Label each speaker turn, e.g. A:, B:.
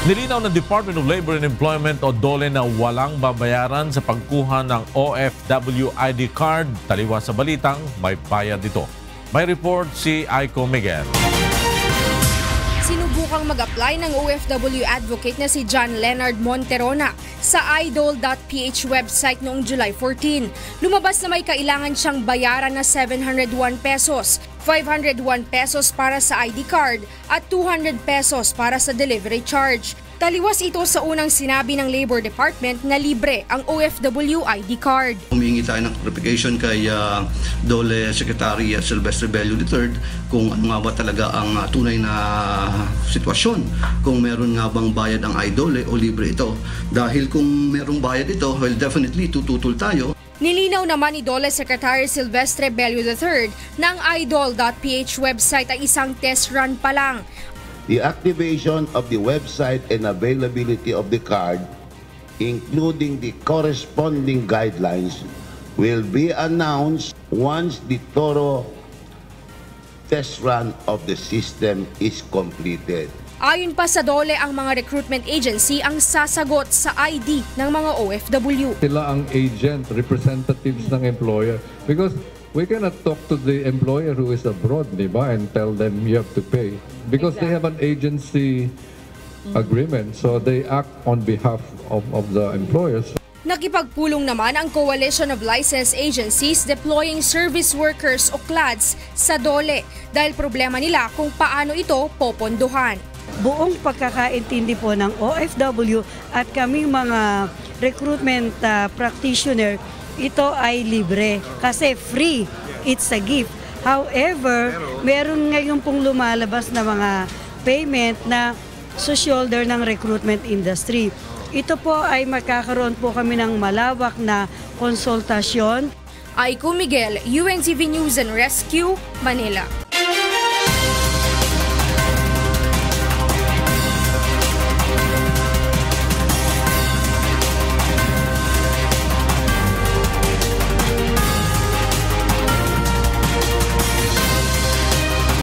A: Nilinaw ng Department of Labor and Employment o DOLE na walang babayaran sa pagkuha ng OFW ID card. Taliwas sa balitang may bayad ito. May report si Aiko Miguel.
B: Sinubukang mag-apply ng OFW advocate na si John Leonard Monterona sa idol.ph website noong July 14. Lumabas na may kailangan siyang bayaran na 701 pesos, 501 pesos para sa ID card at 200 pesos para sa delivery charge. Taliwas ito sa unang sinabi ng Labor Department na libre ang OFW ID card.
C: Humingi tayo ng clarification kay DOLE Secretary Silvestre Bello III kung ano nga ba talaga ang tunay na sitwasyon. Kung meron nga bang bayad ang IDOLE o libre ito. Dahil kung merong bayad ito, well definitely tututol tayo.
B: Nilinaw naman ni DOLE Secretary Silvestre Bello III na ang idol.ph website ay isang test run pa lang.
D: The activation of the website and availability of the card, including the corresponding guidelines, will be announced once the thorough test run of the system is completed.
B: Ayon pa sa DOLE, ang mga recruitment agency ang sasagot sa ID ng mga OFW.
E: Sila ang agent, representatives ng employer. Because we cannot talk to the employer who is abroad, di ba, and tell them you have to pay. Because they have an agency agreement, so they act on behalf of the employers.
B: Nakipagpulong naman ang Coalition of Licensed Agencies deploying service workers o CLADs sa DOLE dahil problema nila kung paano ito popondohan.
F: Buong pagkakaintindi po ng OFW at kaming mga recruitment practitioner, ito ay libre kasi free, it's a gift. However, meron ngayon pong lumalabas na mga payment na sa shoulder ng recruitment industry. Ito po ay magkakaroon po kami ng malawak na konsultasyon.
B: Aiko Miguel, UNTV News and Rescue, Manila.